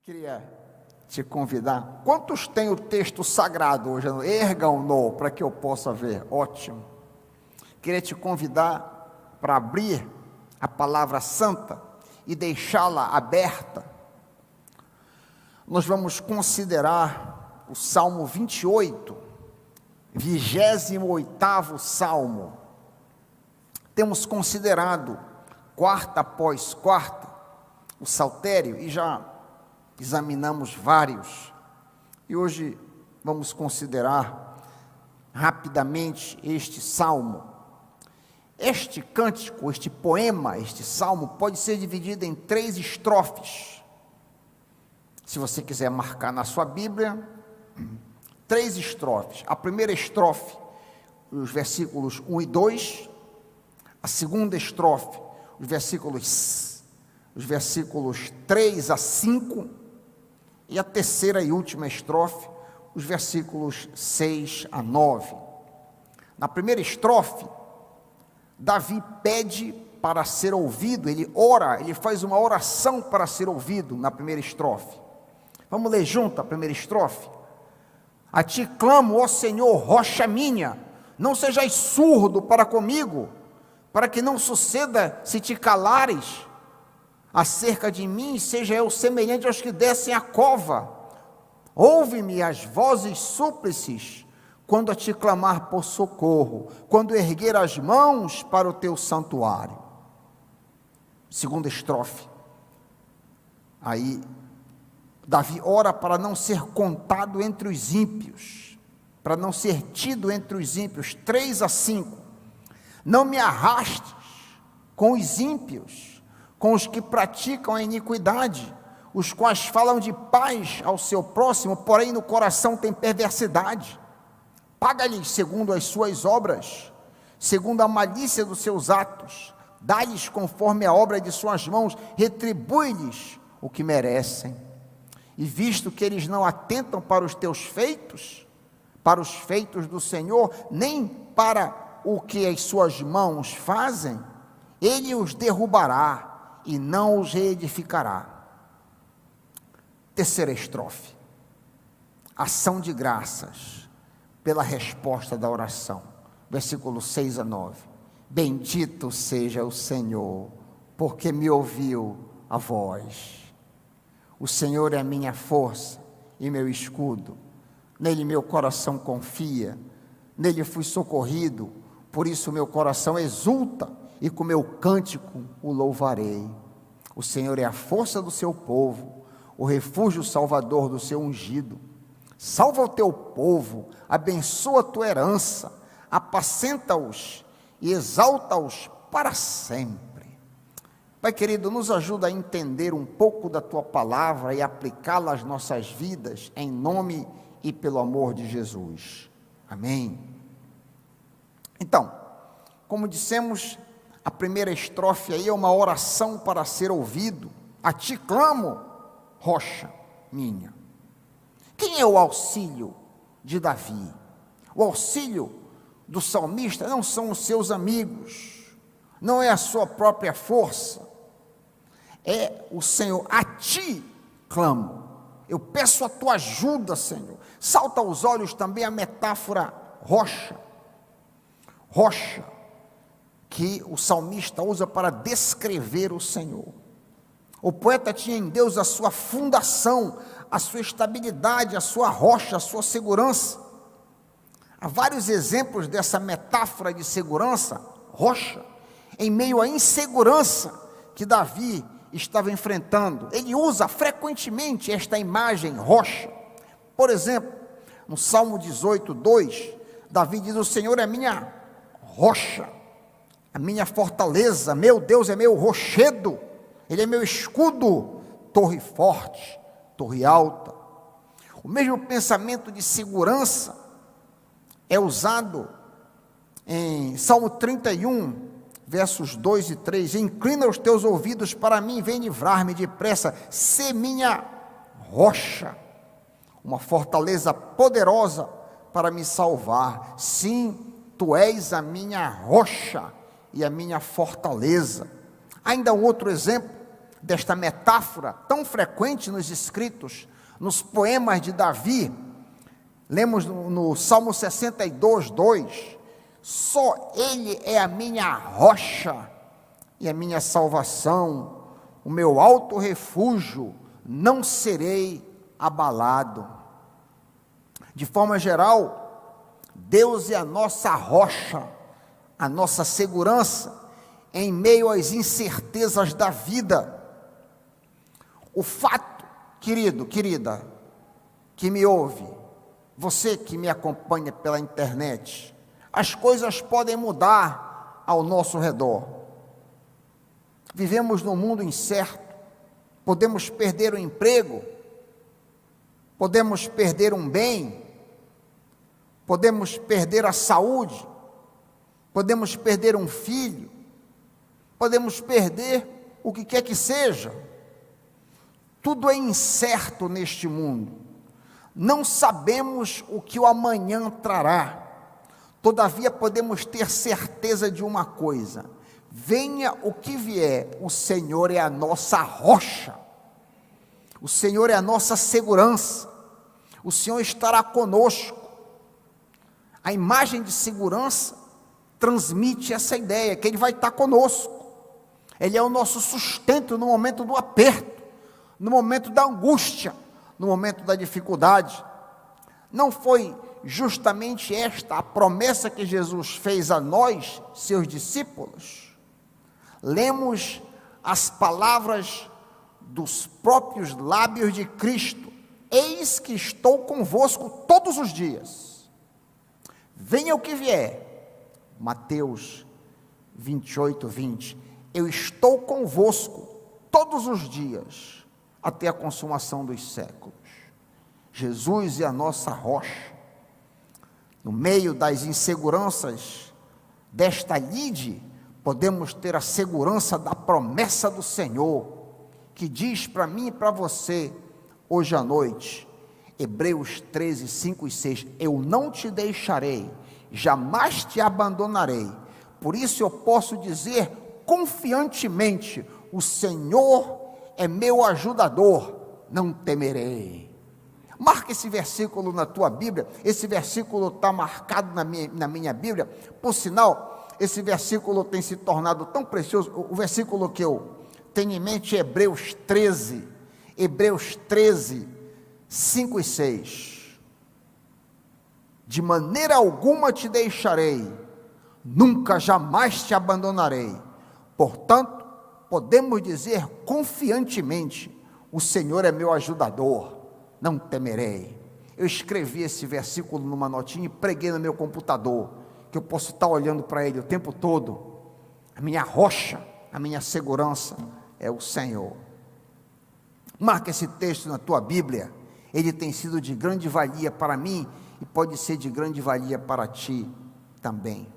Queria te convidar. Quantos tem o texto sagrado hoje? Ergam-no para que eu possa ver. Ótimo. Queria te convidar para abrir a palavra santa e deixá-la aberta. Nós vamos considerar o Salmo 28, 28º Salmo. Temos considerado, quarta após quarta, o saltério e já examinamos vários. E hoje vamos considerar rapidamente este salmo. Este cântico, este poema, este salmo pode ser dividido em 3 estrofes. Se você quiser marcar na sua Bíblia, 3 estrofes. A primeira estrofe, os versículos 1 e 2. A segunda estrofe, os versículos 3 a 5. E a terceira e última estrofe, os versículos 6 a 9. Na primeira estrofe, Davi pede para ser ouvido, ele ora, ele faz uma oração para ser ouvido na primeira estrofe. Vamos ler junto a primeira estrofe? A ti clamo, ó Senhor, rocha minha, não sejais surdo para comigo, para que não suceda se te calares acerca de mim, seja eu semelhante aos que descem a cova. Ouve-me as vozes súplices, quando a te clamar por socorro, quando erguer as mãos para o teu santuário. Segunda estrofe. Aí, Davi ora para não ser contado entre os ímpios, para não ser tido entre os ímpios. 3 a 5. Não me arrastes com os ímpios, com os que praticam a iniquidade, os quais falam de paz ao seu próximo, porém no coração tem perversidade. Paga-lhes segundo as suas obras, segundo a malícia dos seus atos, dá-lhes conforme a obra de suas mãos, retribui-lhes o que merecem. E visto que eles não atentam para os teus feitos, para os feitos do Senhor, nem para o que as suas mãos fazem, ele os derrubará e não os reedificará. Terceira estrofe. Ação de graças pela resposta da oração. Versículos 6 a 9. Bendito seja o Senhor, porque me ouviu a voz. O Senhor é a minha força e meu escudo. Nele meu coração confia, nele fui socorrido, por isso meu coração exulta, e com meu cântico o louvarei. O Senhor é a força do seu povo, o refúgio salvador do seu ungido. Salva o teu povo, abençoa a tua herança, apacenta-os e exalta-os para sempre. Pai querido, nos ajuda a entender um pouco da tua palavra e aplicá-la às nossas vidas, em nome e pelo amor de Jesus. Amém. Então, como dissemos, a primeira estrofe aí é uma oração para ser ouvido. A ti clamo, rocha minha. Quem é o auxílio de Davi? O auxílio do salmista não são os seus amigos, não é a sua própria força, é o Senhor. A ti clamo, eu peço a tua ajuda, Senhor. Salta aos olhos também a metáfora rocha, que o salmista usa para descrever o Senhor. O poeta tinha em Deus a sua fundação, a sua estabilidade, a sua rocha, a sua segurança. Há vários exemplos dessa metáfora de segurança, rocha, em meio à insegurança que Davi estava enfrentando. Ele usa frequentemente esta imagem, rocha. Por exemplo, no Salmo 18, 2, Davi diz: o Senhor é minha rocha, a minha fortaleza, meu Deus é meu rochedo, Ele é meu escudo, torre forte, torre alta. O mesmo pensamento de segurança é usado em Salmo 31, versos 2 e 3. Inclina os teus ouvidos para mim, vem livrar-me depressa, sê minha rocha, uma fortaleza poderosa para me salvar. Sim, tu és a minha rocha e a minha fortaleza. Ainda um outro exemplo, desta metáfora tão frequente nos escritos, nos poemas de Davi. Lemos no Salmo 62, 2: só Ele é a minha rocha e a minha salvação, o meu alto refúgio, não serei abalado. De forma geral, Deus é a nossa rocha, a nossa segurança em meio às incertezas da vida. O fato, querido, querida, que me ouve, você que me acompanha pela internet, as coisas podem mudar ao nosso redor. Vivemos num mundo incerto, podemos perder o emprego, podemos perder um bem, podemos perder a saúde, podemos perder um filho, podemos perder o que quer que seja. Tudo é incerto neste mundo. Não sabemos o que o amanhã trará. Todavia podemos ter certeza de uma coisa: venha o que vier, o Senhor é a nossa rocha, o Senhor é a nossa segurança, o Senhor estará conosco. A imagem de segurança transmite essa ideia, que Ele vai estar conosco. Ele é o nosso sustento no momento do aperto, no momento da angústia, no momento da dificuldade. Não foi justamente esta a promessa que Jesus fez a nós, seus discípulos? Lemos as palavras dos próprios lábios de Cristo: eis que estou convosco todos os dias, venha o que vier. Mateus 28, 20. Eu estou convosco todos os dias, até a consumação dos séculos. Jesus é a nossa rocha. No meio das inseguranças desta lide, podemos ter a segurança da promessa do Senhor, que diz para mim e para você, hoje à noite, Hebreus 13, 5 e 6, eu não te deixarei, jamais te abandonarei. Por isso eu posso dizer confiantemente: o Senhor é meu ajudador, não temerei. Marca esse versículo na tua Bíblia. Esse versículo está marcado na minha Bíblia. Por sinal, esse versículo tem se tornado tão precioso. O versículo que eu tenho em mente é Hebreus 13, 5 e 6. De maneira alguma te deixarei, nunca jamais te abandonarei. Portanto, podemos dizer confiantemente: o Senhor é meu ajudador, não temerei. Eu escrevi esse versículo numa notinha e preguei no meu computador, que eu posso estar olhando para ele o tempo todo. A minha rocha, a minha segurança é o Senhor. Marca esse texto na tua Bíblia. Ele tem sido de grande valia para mim e pode ser de grande valia para ti também.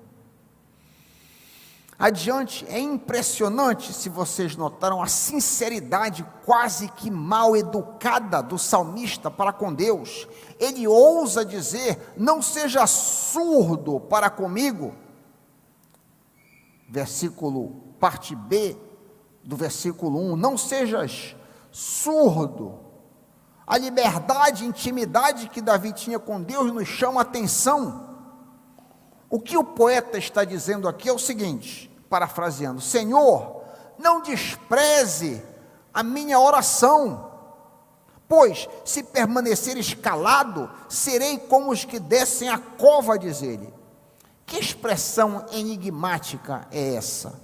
Adiante, é impressionante, se vocês notaram, a sinceridade quase que mal educada do salmista para com Deus. Ele ousa dizer: não seja surdo para comigo. Parte B do versículo 1, não sejas surdo. A liberdade e intimidade que Davi tinha com Deus nos chama a atenção. O que o poeta está dizendo aqui é o seguinte, parafraseando: Senhor, não despreze a minha oração, pois se permaneceres calado, serei como os que descem a cova, diz ele. Que expressão enigmática é essa?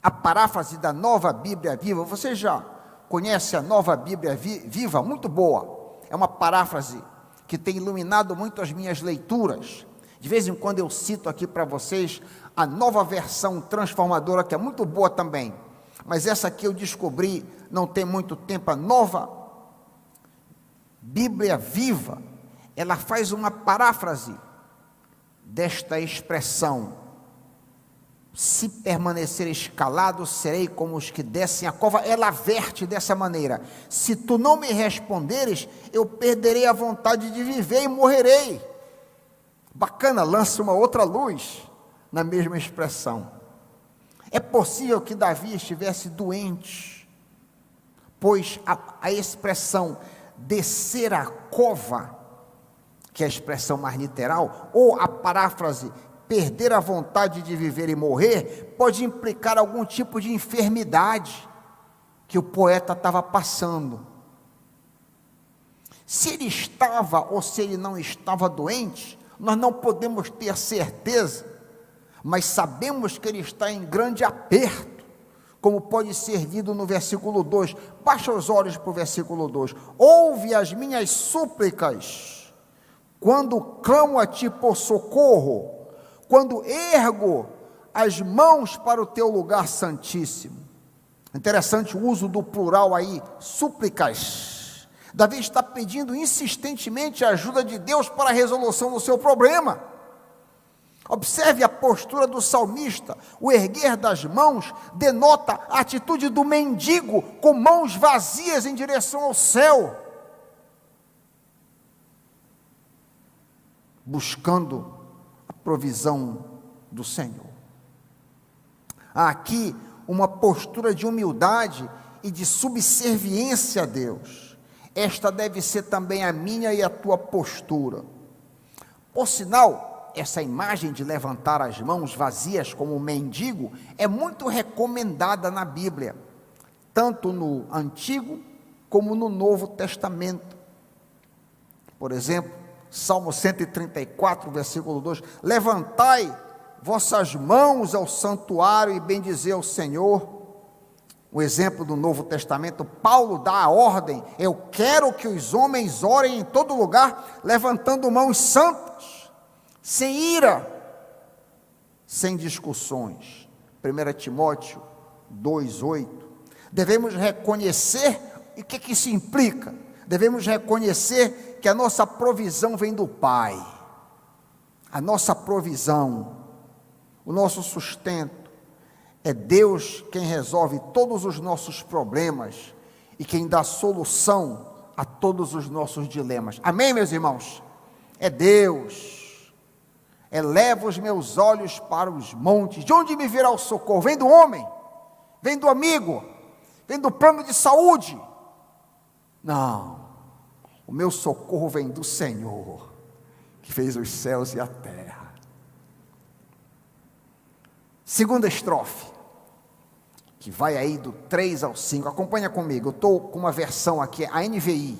A paráfrase da Nova Bíblia Viva, você já conhece a Nova Bíblia Viva? Muito boa, é uma paráfrase que tem iluminado muito as minhas leituras. De vez em quando eu cito aqui para vocês a Nova Versão Transformadora, que é muito boa também, mas essa aqui eu descobri não tem muito tempo. A Nova Bíblia Viva, ela faz uma paráfrase desta expressão: se permaneceres calado, serei como os que descem a cova. Ela verte dessa maneira: se tu não me responderes, eu perderei a vontade de viver e morrerei. Bacana, lança uma outra luz na mesma expressão. É possível que Davi estivesse doente, pois a expressão descer a cova, que é a expressão mais literal, ou a paráfrase perder a vontade de viver e morrer, pode implicar algum tipo de enfermidade que o poeta estava passando. Se ele estava ou se ele não estava doente, nós não podemos ter certeza, mas sabemos que ele está em grande aperto, como pode ser lido no versículo 2. Baixa os olhos para o versículo 2. Ouve as minhas súplicas, quando clamo a ti por socorro, quando ergo as mãos para o teu lugar santíssimo. Interessante o uso do plural aí, súplicas. Davi está pedindo insistentemente a ajuda de Deus para a resolução do seu problema. Observe a postura do salmista. O erguer das mãos denota a atitude do mendigo com mãos vazias em direção ao céu, buscando a provisão do Senhor. Há aqui uma postura de humildade e de subserviência a Deus. Esta deve ser também a minha e a tua postura. Por sinal, essa imagem de levantar as mãos vazias como um mendigo é muito recomendada na Bíblia, tanto no Antigo como no Novo Testamento. Por exemplo, Salmo 134, versículo 2, levantai vossas mãos ao santuário e bendizei ao Senhor. O exemplo do Novo Testamento, Paulo dá a ordem: eu quero que os homens orem em todo lugar, levantando mãos santas, sem ira, sem discussões. 1 Timóteo 2,8. Devemos reconhecer, e o que isso implica? Devemos reconhecer que a nossa provisão vem do Pai. A nossa provisão, o nosso sustento, é Deus quem resolve todos os nossos problemas e quem dá solução a todos os nossos dilemas. Amém, meus irmãos? É Deus. Eleva os meus olhos para os montes. De onde me virá o socorro? Vem do homem? Vem do amigo? Vem do plano de saúde? Não. O meu socorro vem do Senhor, que fez os céus e a terra. Segunda estrofe, que vai aí do 3 ao 5, acompanha comigo, eu estou com uma versão aqui, a NVI,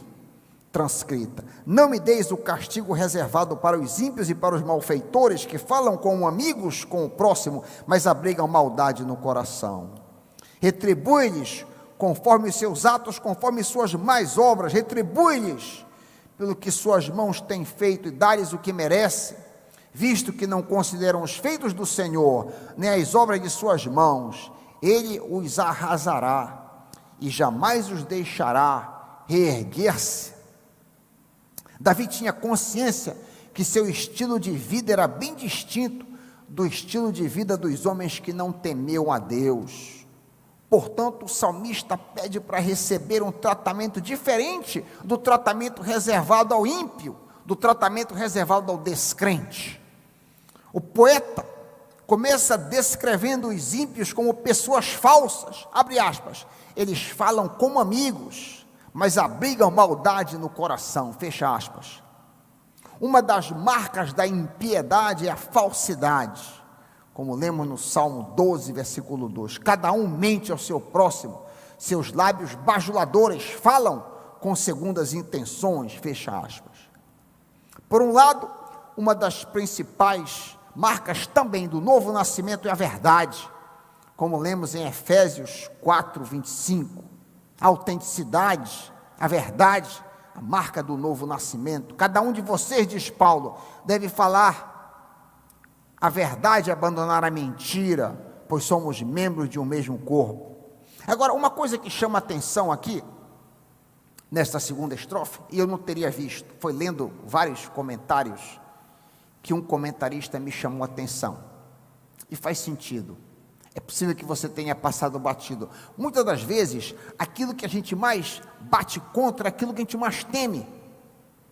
transcrita. Não me deis o castigo reservado para os ímpios e para os malfeitores, que falam como amigos com o próximo, mas abrigam maldade no coração. Retribui-lhes conforme os seus atos, conforme suas más obras, retribui-lhes pelo que suas mãos têm feito e dá-lhes o que merece, visto que não consideram os feitos do Senhor, nem as obras de suas mãos, ele os arrasará e jamais os deixará reerguer-se. Davi tinha consciência que seu estilo de vida era bem distinto do estilo de vida dos homens que não temiam a Deus. Portanto, o salmista pede para receber um tratamento diferente do tratamento reservado ao ímpio, do tratamento reservado ao descrente. O poeta começa descrevendo os ímpios como pessoas falsas, abre aspas, eles falam como amigos, mas abrigam maldade no coração, fecha aspas. Uma das marcas da impiedade é a falsidade, como lemos no Salmo 12, versículo 2, cada um mente ao seu próximo, seus lábios bajuladores falam com segundas intenções, fecha aspas. Por um lado, uma das principais marcas também do novo nascimento é a verdade, como lemos em Efésios 4, 25, a autenticidade, a verdade, a marca do novo nascimento. Cada um de vocês, diz Paulo, deve falar a verdade e abandonar a mentira, pois somos membros de um mesmo corpo. Agora, uma coisa que chama a atenção aqui, nesta segunda estrofe, e eu não teria visto, foi lendo vários comentários, que um comentarista me chamou a atenção, e faz sentido. É possível que você tenha passado batido. Muitas das vezes, aquilo que a gente mais bate contra, é aquilo que a gente mais teme,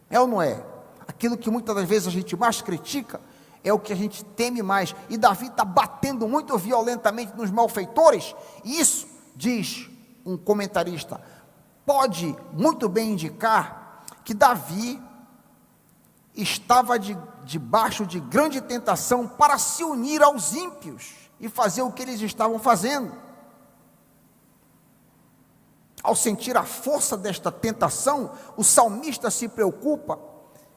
é ou não é? Aquilo que muitas das vezes a gente mais critica, é o que a gente teme mais. E Davi está batendo muito violentamente nos malfeitores. E isso, diz um comentarista, pode muito bem indicar que Davi estava debaixo de grande tentação para se unir aos ímpios e fazer o que eles estavam fazendo. Ao sentir a força desta tentação, o salmista se preocupa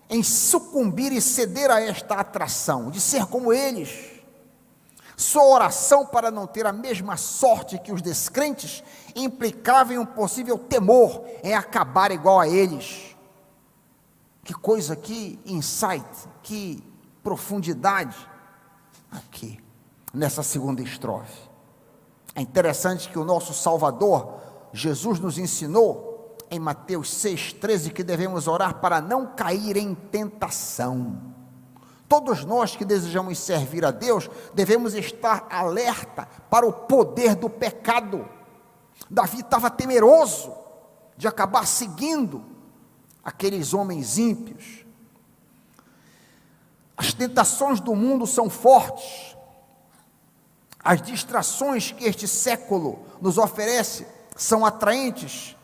em sucumbir e ceder a esta atração, de ser como eles. Sua oração para não ter a mesma sorte que os descrentes implicava em um possível temor em acabar igual a eles. Que coisa, que insight, que profundidade aqui, nessa segunda estrofe. É interessante que o nosso Salvador, Jesus, nos ensinou em Mateus 6,13 que devemos orar para não cair em tentação. Todos nós que desejamos servir a Deus, devemos estar alerta para o poder do pecado. Davi estava temeroso de acabar seguindo aqueles homens ímpios. As tentações do mundo são fortes. As distrações que este século nos oferece são atraentes.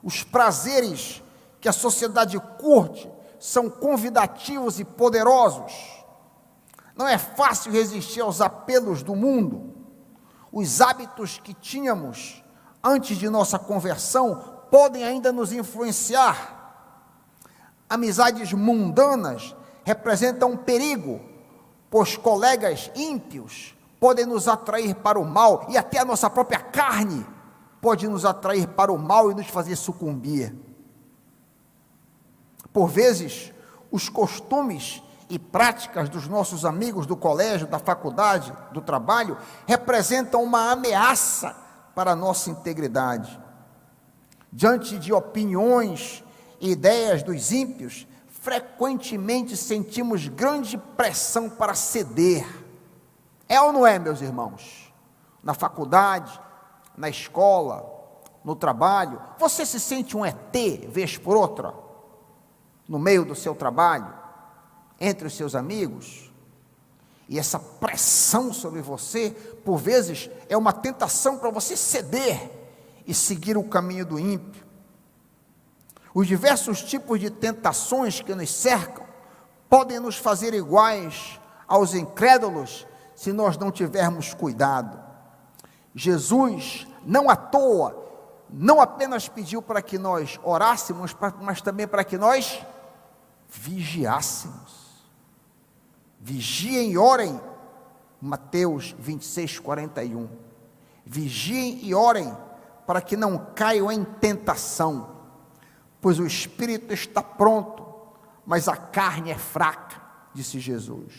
Os prazeres que a sociedade curte são convidativos e poderosos. Não é fácil resistir aos apelos do mundo. Os hábitos que tínhamos antes de nossa conversão podem ainda nos influenciar. Amizades mundanas representam um perigo, pois colegas ímpios podem nos atrair para o mal, e até a nossa própria carne pode nos atrair para o mal e nos fazer sucumbir. Por vezes, os costumes e práticas dos nossos amigos do colégio, da faculdade, do trabalho, representam uma ameaça para a nossa integridade. Diante de opiniões e ideias dos ímpios, frequentemente sentimos grande pressão para ceder. É ou não é, meus irmãos? Na faculdade, na escola, no trabalho, você se sente um ET, vez por outra, no meio do seu trabalho, entre os seus amigos? E essa pressão sobre você, por vezes, é uma tentação para você ceder e seguir o caminho do ímpio. Os diversos tipos de tentações que nos cercam podem nos fazer iguais aos incrédulos se nós não tivermos cuidado. Jesus, não à toa, não apenas pediu para que nós orássemos, mas também para que nós vigiássemos. Vigiem e orem, Mateus 26:41. Vigiem e orem para que não caiam em tentação, pois o espírito está pronto, mas a carne é fraca, disse Jesus.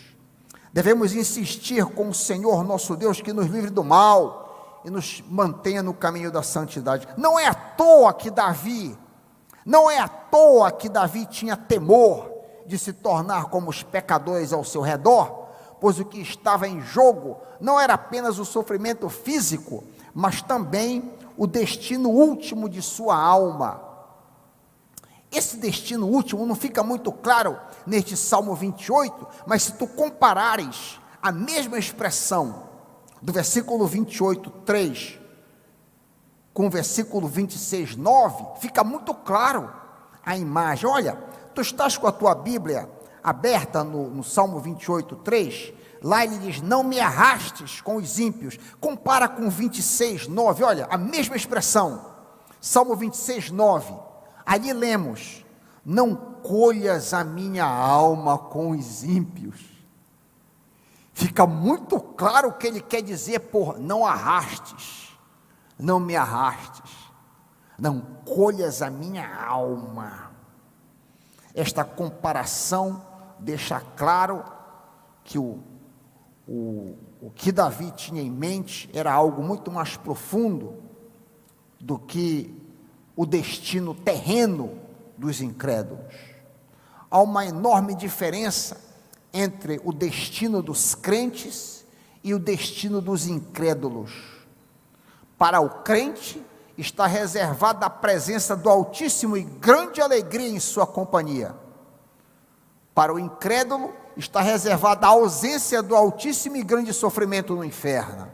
Devemos insistir com o Senhor nosso Deus que nos livre do mal e nos mantenha no caminho da santidade. Não é à toa que Davi tinha temor de se tornar como os pecadores ao seu redor, pois o que estava em jogo não era apenas o sofrimento físico, mas também o destino último de sua alma. Esse destino último não fica muito claro neste Salmo 28, mas se tu comparares a mesma expressão do versículo 28, 3, com o versículo 26, 9, fica muito claro a imagem. Olha, tu estás com a tua Bíblia aberta no Salmo 28, 3, lá ele diz, não me arrastes com os ímpios. Compara com 26, 9, olha, a mesma expressão, Salmo 26, 9, ali lemos, não colhas a minha alma com os ímpios. Fica muito claro o que ele quer dizer por não arrastes, não me arrastes, não colhas a minha alma. Esta comparação deixa claro que o que Davi tinha em mente era algo muito mais profundo do que o destino terreno dos incrédulos. Há uma enorme diferença entre o destino dos crentes e o destino dos incrédulos. Para o crente, está reservada a presença do Altíssimo e grande alegria em sua companhia. Para o incrédulo, está reservada a ausência do altíssimo e grande sofrimento no inferno.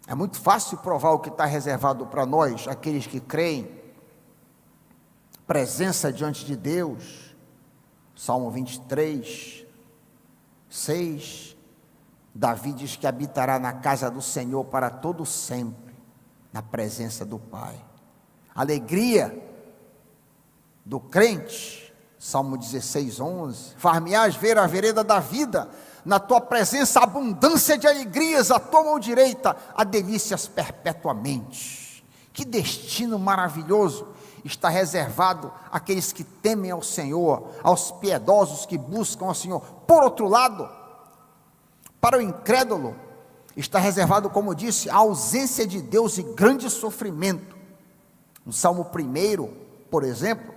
É muito fácil provar o que está reservado para nós, aqueles que creem. Presença diante de Deus. Salmo 23, 6. Davi diz que habitará na casa do Senhor para todo sempre, na presença do Pai. Alegria do crente, Salmo 16, 11. Far-me-ás ver a vereda da vida, na tua presença abundância de alegrias, a tua mão direita há delícias perpetuamente. Que destino maravilhoso está reservado àqueles que temem ao Senhor, aos piedosos que buscam ao Senhor. Por outro lado, para o incrédulo, está reservado, como disse, a ausência de Deus e grande sofrimento. No Salmo 1, por exemplo,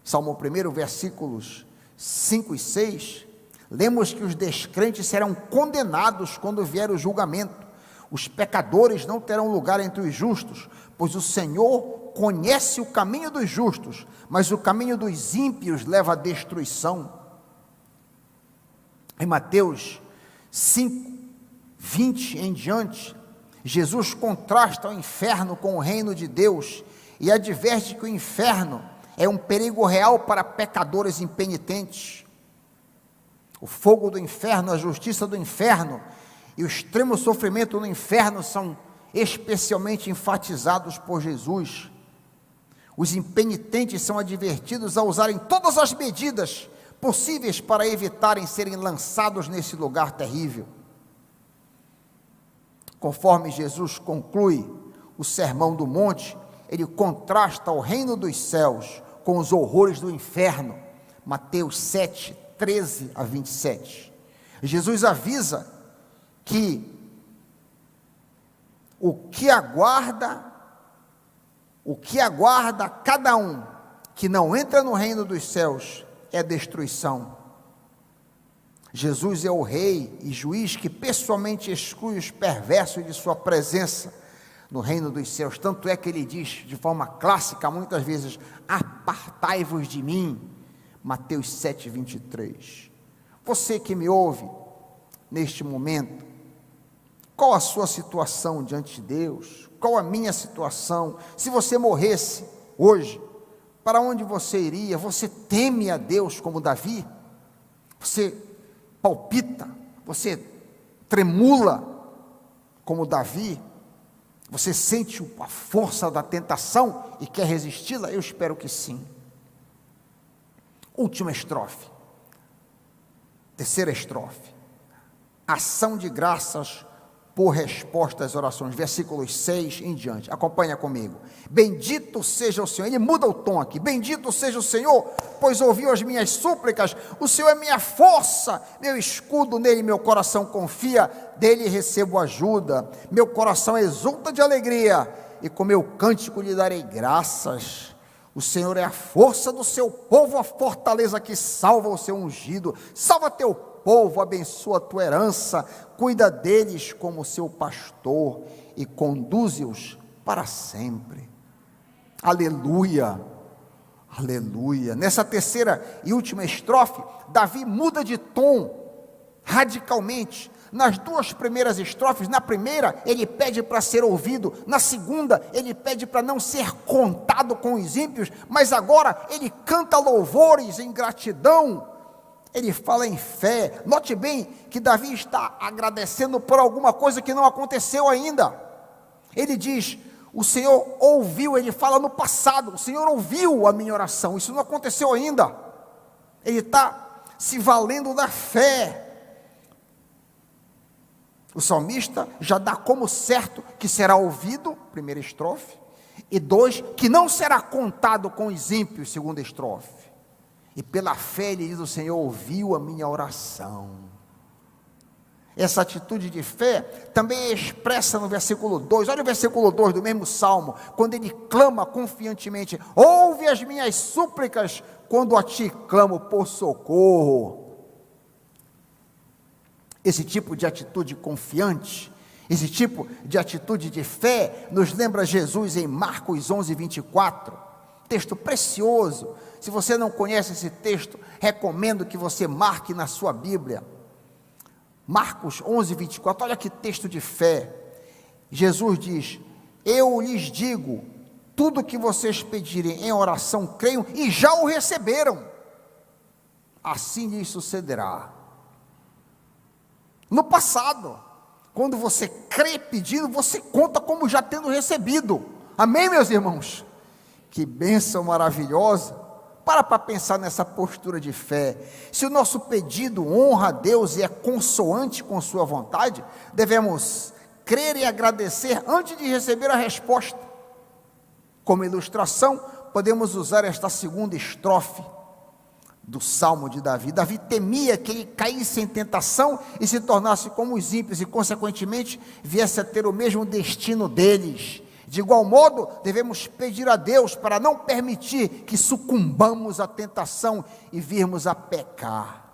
Salmo 1, versículos 5 e 6, lemos que os descrentes serão condenados quando vier o julgamento. Os pecadores não terão lugar entre os justos, pois o Senhor conhece o caminho dos justos, mas o caminho dos ímpios leva à destruição. Em Mateus 5, 20 em diante, Jesus contrasta o inferno com o reino de Deus e adverte que o inferno é um perigo real para pecadores impenitentes. O fogo do inferno, a justiça do inferno e o extremo sofrimento no inferno são especialmente enfatizados por Jesus. Os impenitentes são advertidos a usarem todas as medidas possíveis para evitarem serem lançados nesse lugar terrível. Conforme Jesus conclui o Sermão do Monte, ele contrasta o reino dos céus com os horrores do inferno. Mateus 7, 13 a 27. Jesus avisa que o que aguarda cada um que não entra no reino dos céus é destruição. Jesus é o rei e juiz que pessoalmente exclui os perversos de sua presença no reino dos céus. Tanto é que ele diz de forma clássica, muitas vezes, apartai-vos de mim. Mateus 7, 23. Você que me ouve neste momento, qual a sua situação diante de Deus? Qual a minha situação? Se você morresse hoje, para onde você iria? Você teme a Deus como Davi? Você palpita? Você tremula como Davi? Você sente a força da tentação e quer resisti-la? Eu espero que sim. Última estrofe. Terceira estrofe. Ação de graças por resposta às orações, versículos 6 em diante. Acompanha comigo. Bendito seja o Senhor. Ele muda o tom aqui. Bendito seja o Senhor, pois ouviu as minhas súplicas. O Senhor é minha força, meu escudo, nele meu coração confia, dele recebo ajuda. Meu coração exulta de alegria, e com meu cântico lhe darei graças. O Senhor é a força do seu povo, a fortaleza que salva o seu ungido. Salva teu povo, abençoa a tua herança, cuida deles como seu pastor e conduze-os para sempre. Aleluia, aleluia. Nessa terceira e última estrofe, Davi muda de tom radicalmente. Nas duas primeiras estrofes, na primeira ele pede para ser ouvido, na segunda ele pede para não ser contado com os ímpios, mas agora ele canta louvores em gratidão. Ele fala em fé. Note bem que Davi está agradecendo por alguma coisa que não aconteceu ainda. Ele diz, o Senhor ouviu, ele fala no passado, o Senhor ouviu a minha oração, isso não aconteceu ainda. Ele está se valendo da fé. O salmista já dá como certo que será ouvido, primeira estrofe, e 2, que não será contado com os ímpios, segunda estrofe. E pela fé ele diz, o Senhor ouviu a minha oração. Essa atitude de fé também é expressa no versículo 2, olha o versículo 2 do mesmo Salmo, quando ele clama confiantemente, ouve as minhas súplicas, quando a ti clamo por socorro. Esse tipo de atitude confiante, esse tipo de atitude de fé, nos lembra Jesus em Marcos 11, 24, texto precioso. Se você não conhece esse texto, recomendo que você marque na sua Bíblia. Marcos 11, 24, olha que texto de fé. Jesus diz: eu lhes digo, tudo que vocês pedirem em oração, creiam e já o receberam, assim lhes sucederá. No passado, quando você crê pedindo, você conta como já tendo recebido. Amém, meus irmãos? Que bênção maravilhosa. Para pensar nessa postura de fé. Se o nosso pedido honra a Deus e é consoante com sua vontade, devemos crer e agradecer antes de receber a resposta. Como ilustração, podemos usar esta segunda estrofe do Salmo de Davi. Davi temia que ele caísse em tentação e se tornasse como os ímpios e, consequentemente, viesse a ter o mesmo destino deles. De igual modo, devemos pedir a Deus para não permitir que sucumbamos à tentação e virmos a pecar.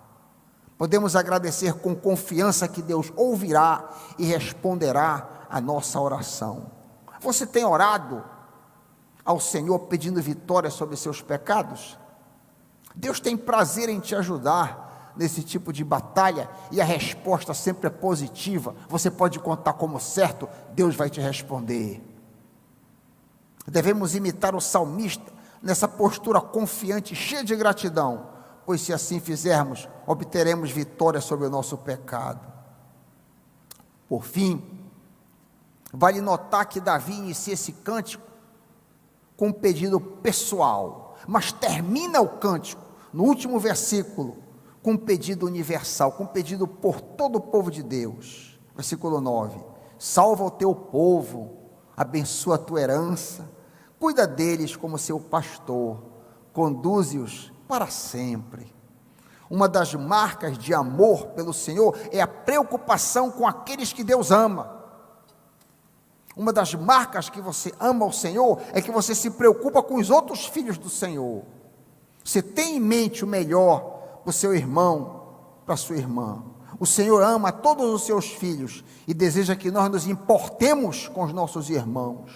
Podemos agradecer com confiança que Deus ouvirá e responderá a nossa oração. Você tem orado ao Senhor pedindo vitória sobre seus pecados? Deus tem prazer em te ajudar nesse tipo de batalha e a resposta sempre é positiva. Você pode contar como certo, Deus vai te responder. Devemos imitar o salmista nessa postura confiante, cheia de gratidão, pois se assim fizermos, obteremos vitória sobre o nosso pecado. Por fim, vale notar que Davi inicia esse cântico com um pedido pessoal, mas termina o cântico, no último versículo, com um pedido universal, com um pedido por todo o povo de Deus. Versículo 9, salva o teu povo, abençoa a tua herança, cuida deles como seu pastor, conduze-os para sempre. Uma das marcas de amor pelo Senhor é a preocupação com aqueles que Deus ama. Uma das marcas que você ama o Senhor é que você se preocupa com os outros filhos do Senhor. Você tem em mente o melhor para o seu irmão, para a sua irmã. O Senhor ama todos os seus filhos e deseja que nós nos importemos com os nossos irmãos.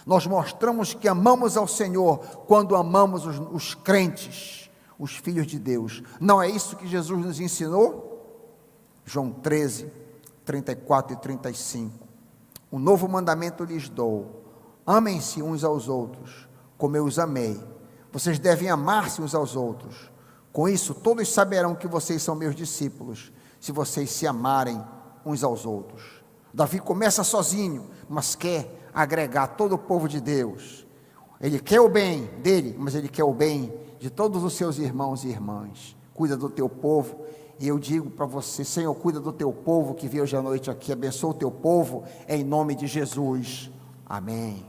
Nós mostramos que amamos ao Senhor quando amamos os crentes, os filhos de Deus. Não é isso que Jesus nos ensinou? João 13, 34 e 35. Um novo mandamento lhes dou: amem-se uns aos outros, como eu os amei. Vocês devem amar-se uns aos outros. Com isso, todos saberão que vocês são meus discípulos, se vocês se amarem uns aos outros. Davi começa sozinho, mas quer agregar todo o povo de Deus. Ele quer o bem dele, mas ele quer o bem de todos os seus irmãos e irmãs. Cuida do teu povo. E eu digo para você: Senhor, cuida do teu povo que veio hoje à noite aqui, abençoa o teu povo, em nome de Jesus, amém.